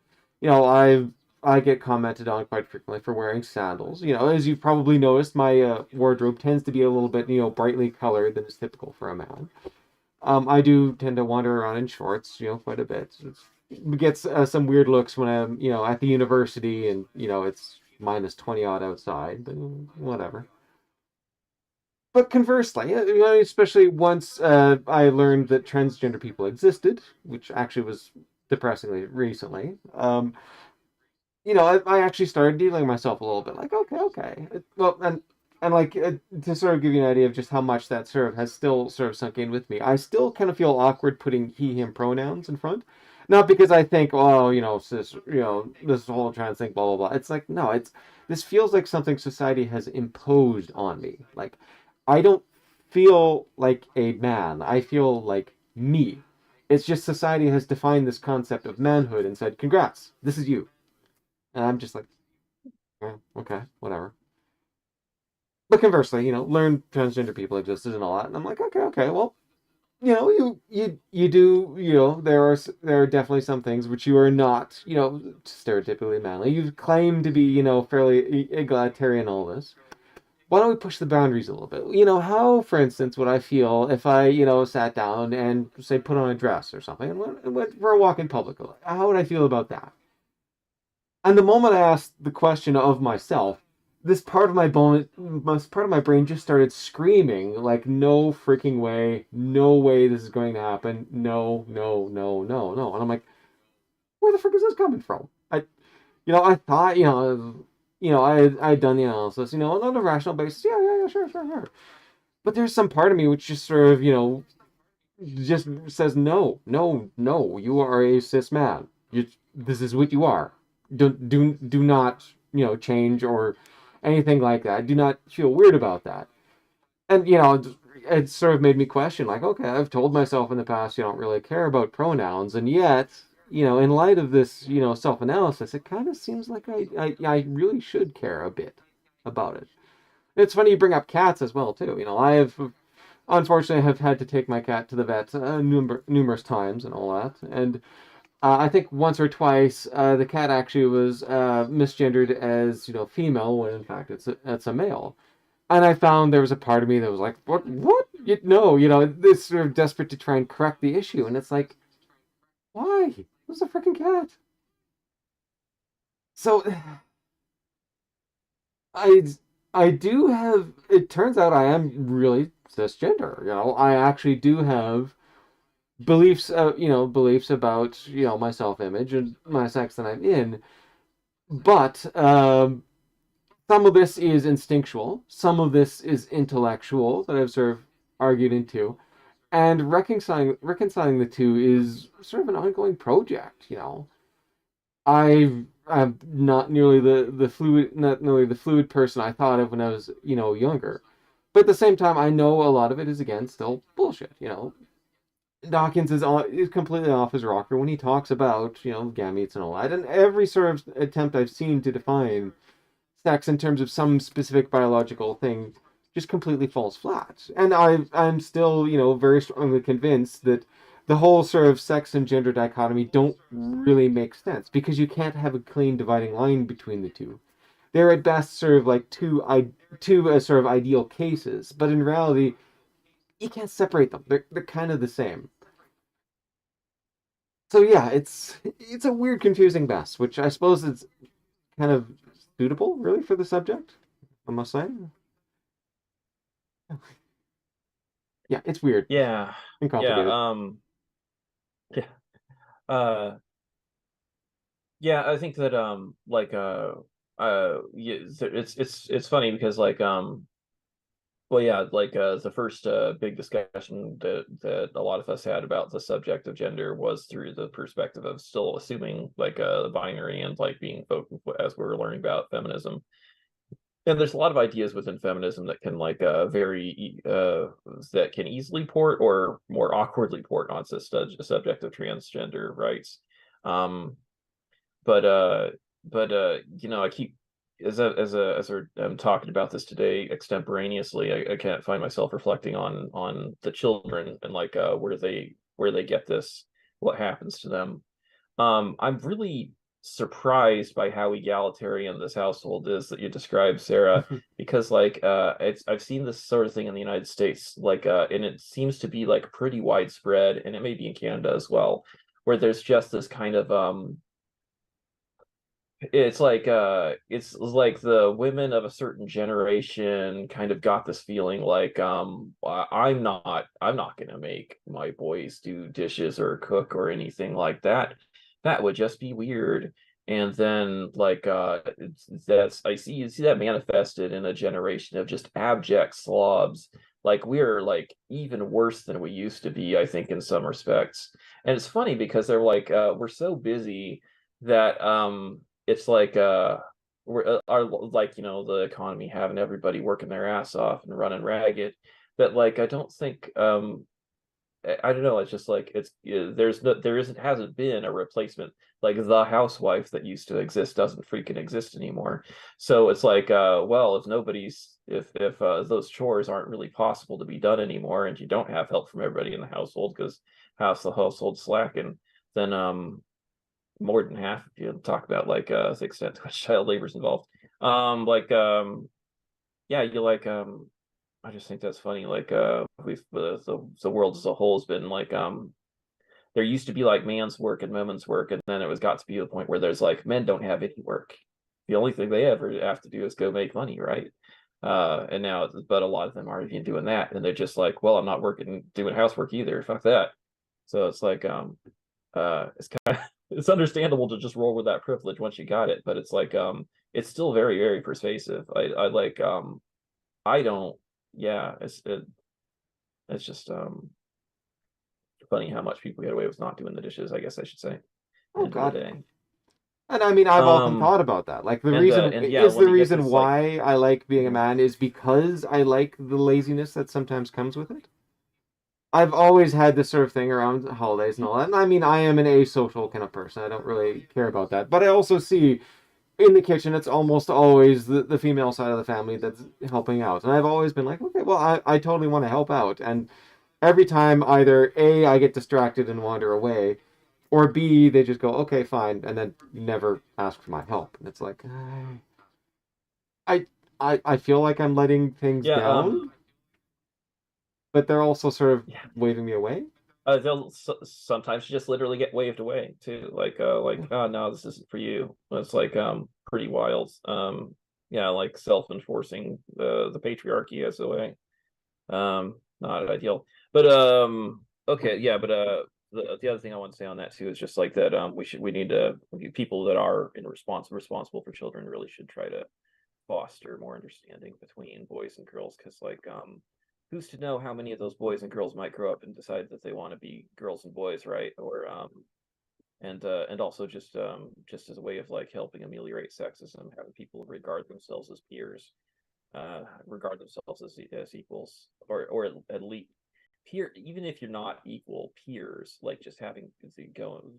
I get commented on quite frequently for wearing sandals. As you've probably noticed, my wardrobe tends to be a little bit brightly colored than is typical for a man. I do tend to wander around in shorts, quite a bit. It gets some weird looks when I'm at the university and it's minus 20 odd outside, but whatever. But conversely, especially once I learned that transgender people existed, which actually was depressingly recently, I actually started dealing myself a little bit. Like, okay. Well, and like to sort of give you an idea of just how much that sort of has still sort of sunk in with me. I still kind of feel awkward putting he/him pronouns in front. Not because I think, oh, cis, this whole trans thing, blah blah blah. It's like, no, this feels like something society has imposed on me. Like, I don't feel like a man. I feel like me. It's just society has defined this concept of manhood and said, "Congrats, this is you." And I'm just like, okay, whatever. But conversely, learn transgender people existed and all that, and I'm like, okay, well, you do, there are definitely some things which you are not, stereotypically manly. You claim to be, fairly egalitarian, all this. Why don't we push the boundaries a little bit? How, for instance, would I feel if I, sat down and, say, put on a dress or something and went for a walk in public? How would I feel about that? And the moment I asked the question of myself, this part of my brain just started screaming like, "No freaking way! No way! This is going to happen! No, no, no, no, no!" And I'm like, "Where the frick is this coming from?" I thought, I had done the analysis, on a rational basis. Yeah, yeah, yeah, sure, sure, sure. But there's some part of me which just sort of, just says, no, no, no. You are a cis man. This is what you are. Do not change or anything like that. Do not feel weird about that. And it sort of made me question, like, okay, I've told myself in the past you don't really care about pronouns, and yet in light of this self-analysis, it kind of seems like I really should care a bit about it. It's funny you bring up cats as well too. I have unfortunately have had to take my cat to the vet numerous times and all that, and I think once or twice, the cat actually was misgendered as female when in fact it's a male. And I found there was a part of me that was like, what? What? No, this sort of desperate to try and correct the issue, and it's like, why? It was a freaking cat. So I I do have. It turns out I am really cisgender. I actually do have beliefs, beliefs about my self-image and my sex that I'm in. But some of this is instinctual, some of this is intellectual that I've sort of argued into, and reconciling the two is sort of an ongoing project. I'm not nearly the fluid person I thought of when I was younger, but at the same time I know a lot of it is again still bullshit. Dawkins is completely off his rocker when he talks about gametes and all that, and every sort of attempt I've seen to define sex in terms of some specific biological thing just completely falls flat. And I'm still very strongly convinced that the whole sort of sex and gender dichotomy don't really make sense because you can't have a clean dividing line between the two. They're at best sort of like two sort of ideal cases, but in reality you can't separate them. They're kind of the same. So yeah, it's a weird, confusing mess, which I suppose is kind of suitable, really, for the subject. I must say. Yeah, it's weird Yeah, and yeah, complicated. yeah, uh, yeah. I think that yeah, it's funny because well, yeah, the first big discussion that a lot of us had about the subject of gender was through the perspective of still assuming the binary and like being focused as we were learning about feminism. And there's a lot of ideas within feminism that can that can easily port or more awkwardly port onto the subject of transgender rights. Um, but I keep as we're talking about this today extemporaneously, I can't find myself reflecting on the children and where they get this, what happens to them. I'm really surprised by how egalitarian this household is that you described, Sarah, because I've seen this sort of thing in the United States, and it seems to be like pretty widespread, and it may be in Canada as well, where there's just this kind of it's like the women of a certain generation kind of got this feeling like I'm not gonna make my boys do dishes or cook or anything like that. That would just be weird. And then that's I see you see that manifested in a generation of just abject slobs like we're like even worse than we used to be, I think, in some respects. And it's funny because they're like we're so busy that it's like we're our like the economy having everybody working their ass off and running ragged, that like I don't think I don't know. It's just like there isn't hasn't been a replacement, like the housewife that used to exist doesn't freaking exist anymore. So it's like well, if those chores aren't really possible to be done anymore, and you don't have help from everybody in the household because half the household's slacking, then more than half, if you talk about like the extent to which child labor is involved, like yeah, you like I just think that's funny. Like we've the world as a whole has been like there used to be like man's work and women's work, and then it was got to be the point where there's like men don't have any work. The only thing they ever have to do is go make money, right? And now, but a lot of them aren't even doing that, and they're just like, well, I'm not working doing housework either. Fuck that. So it's like it's kind of it's understandable to just roll with that privilege once you got it, but it's like it's still very, very persuasive. I like I don't yeah, it's just funny how much people get away with not doing the dishes, I guess I should say, Oh end of the God. day. And I mean, I've often thought about that. Like And yeah, the when you get reason this like why I like being a man is because I like the laziness that sometimes comes with it. I've always had this sort of thing around holidays and all that. And I mean, I am an asocial kind of person. I don't really care about that. But I also see in the kitchen, it's almost always the female side of the family that's helping out. And I've always been like, okay, well, I totally want to help out. And every time either A, I get distracted and wander away, or B, they just go, okay, fine, and then never ask for my help. And it's like, I, I feel like I'm letting things yeah, down, but they're also sort of yeah, waving me away. they'll sometimes just literally get waved away too. Like oh no, this isn't for you. It's like pretty wild. Yeah, like self-enforcing the patriarchy as a way. Not ideal. But okay, yeah, but the other thing I want to say on that too is just like that we need to people that are responsible for children really should try to foster more understanding between boys and girls, because like who's to know how many of those boys and girls might grow up and decide that they want to be girls and boys, right? Or and also just as a way of like helping ameliorate sexism, having people regard themselves as peers, regard themselves as equals, or at least peer, even if you're not equal peers, like just having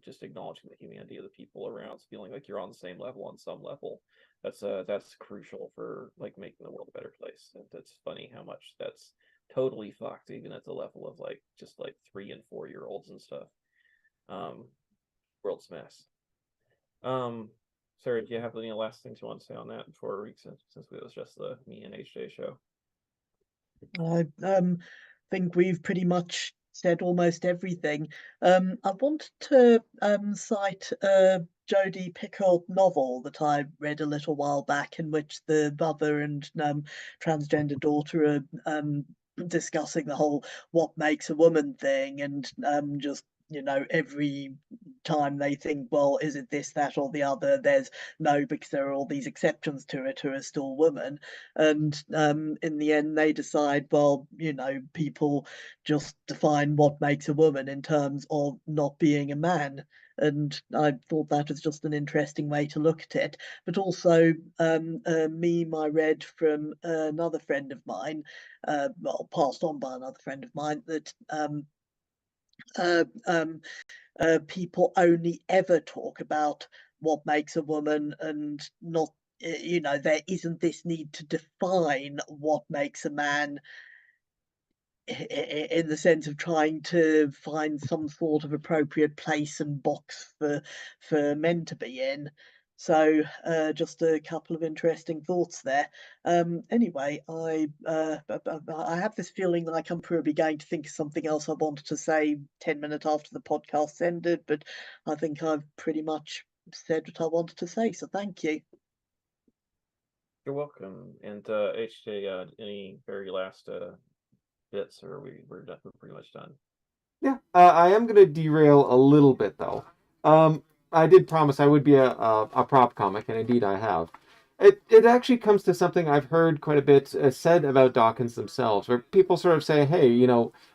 just acknowledging the humanity of the people around, feeling like you're on the same level on some level. That's crucial for like making the world a better place. And that's funny how much that's totally fucked, even at the level of like just like 3 and 4 year olds and stuff. Um, World's mess. Um, Sarah, do you have any last things you want to say on that before we, since it was just the me and HJ show? I think we've pretty much said almost everything. I wanted to cite a Jodi Picoult novel that I read a little while back, in which the mother and transgender daughter are discussing the whole "what makes a woman" thing, and just every time they think, well, is it this, that, or the other, there's no, because there are all these exceptions to it who are still women. And in the end they decide, well, people just define what makes a woman in terms of not being a man. And I thought that was just an interesting way to look at it. But also a meme I read from another friend of mine, well, passed on by another friend of mine, that uh, um, people only ever talk about what makes a woman, and not, there isn't this need to define what makes a man, in the sense of trying to find some sort of appropriate place and box for men to be in. So just a couple of interesting thoughts there. Anyway, I have this feeling like I'm probably going to think of something else I wanted to say 10 minutes after the podcast ended, but I think I've pretty much said what I wanted to say. So thank you. You're welcome. And HJ, any very last bits, or we're done, we're pretty much done. Yeah, I am going to derail a little bit though. I did promise I would be a prop comic, and indeed I have. It actually comes to something I've heard quite a bit said about Dawkins themselves, where people sort of say, hey,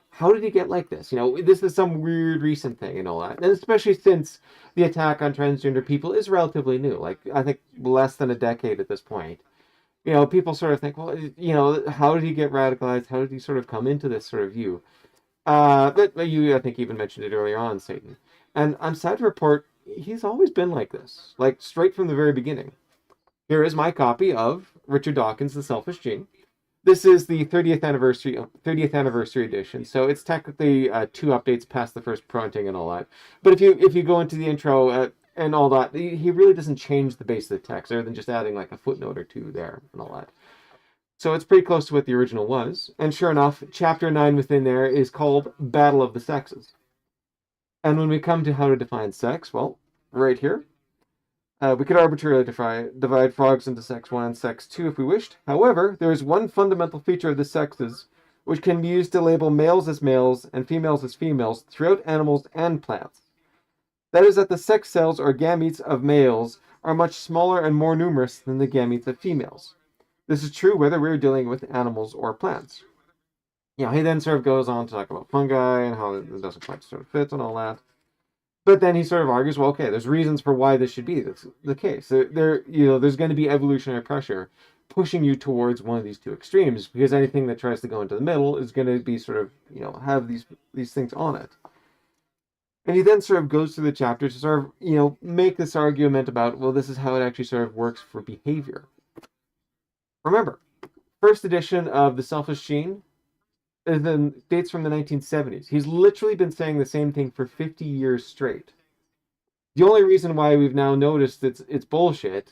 how did he get like this? This is some weird recent thing and all that. And especially since the attack on transgender people is relatively new, like I think less than a decade at this point. People sort of think, well, how did he get radicalized? How did he sort of come into this sort of view? But you, I think, even mentioned it earlier on, Satan. And I'm sad to report he's always been like this, like straight from the very beginning. Here is my copy of Richard Dawkins' The Selfish Gene. This is the 30th anniversary edition, so it's technically 2 updates past the first printing and all that. But if you go into the intro and all that, he really doesn't change the base of the text, other than just adding like a footnote or 2 there and all that. So it's pretty close to what the original was. And sure enough, chapter 9 within there is called Battle of the Sexes. And when we come to how to define sex, well, right here, we could arbitrarily divide frogs into sex 1 and sex 2 if we wished. However, there is one fundamental feature of the sexes which can be used to label males as males and females as females throughout animals and plants. That is that the sex cells or gametes of males are much smaller and more numerous than the gametes of females. This is true whether we're dealing with animals or plants. He then sort of goes on to talk about fungi and how it doesn't quite sort of fit and all that. But then he sort of argues, well, okay, there's reasons for why this should be the case. There's going to be evolutionary pressure pushing you towards one of these 2 extremes, because anything that tries to go into the middle is going to be sort of, have these things on it. And he then sort of goes through the chapter to sort of, make this argument about, well, this is how it actually sort of works for behavior. Remember, first edition of The Selfish Gene dates from the 1970s. He's literally been saying the same thing for 50 years straight. The only reason why we've now noticed it's bullshit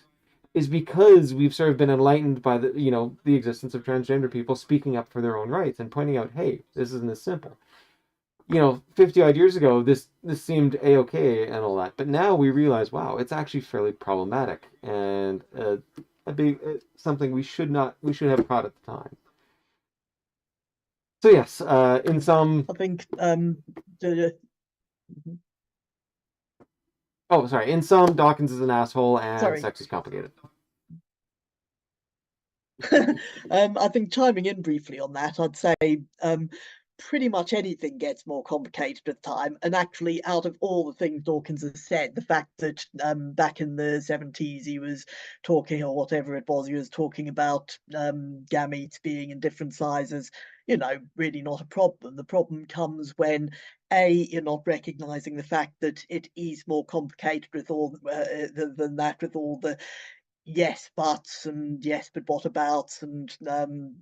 is because we've sort of been enlightened by the existence of transgender people speaking up for their own rights and pointing out, hey, this isn't as simple. 50 odd years ago, this seemed a-okay and all that, but now we realize, wow, it's actually fairly problematic and something we should have caught at the time. So yes, in some, I think oh, sorry. In some, Dawkins is an asshole and Sorry. sex is complicated. I think chiming in briefly on that, I'd say pretty much anything gets more complicated with time. And actually, out of all the things Dawkins has said, the fact that back in the 70s he was talking, or whatever it was, he was talking about gametes being in different sizes, really not a problem. The problem comes when you're not recognizing the fact that it is more complicated with all than that, with all the yes buts and yes but what abouts and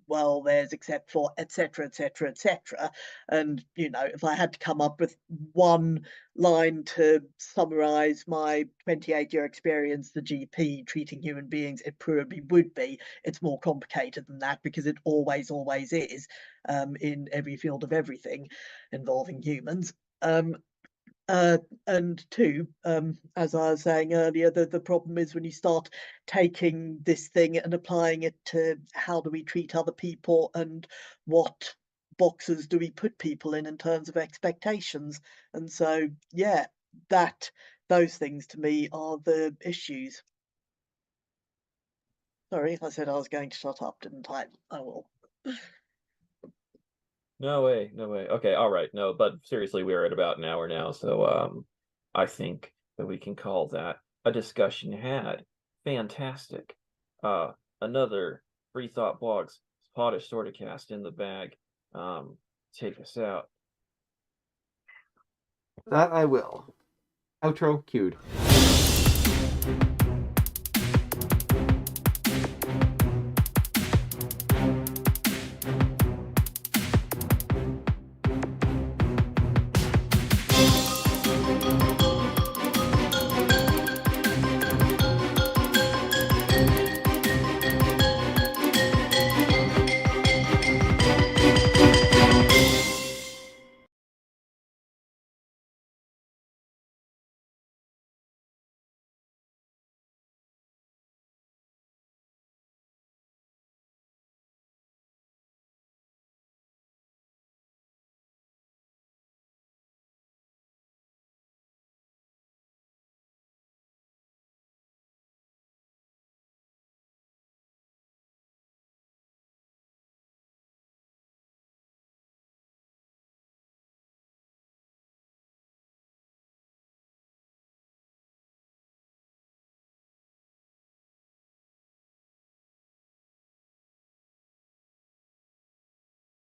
well there's except for etc etc etc. And if I had to come up with one line to summarize my 28-year experience the GP treating human beings, it probably would be it's more complicated than that, because it always is in every field of everything involving humans. And 2, as I was saying earlier, the problem is when you start taking this thing and applying it to how do we treat other people and what boxes do we put people in terms of expectations. And so, yeah, those things to me are the issues. Sorry, I said I was going to shut up, didn't I? I will. No way. Okay, all right. No, but seriously, we're at about an hour now, so I think that we can call that a discussion had. Fantastic. Another Free Thought Blogs Podish-Sortacast in the bag. Take us out. That I will. Outro cued.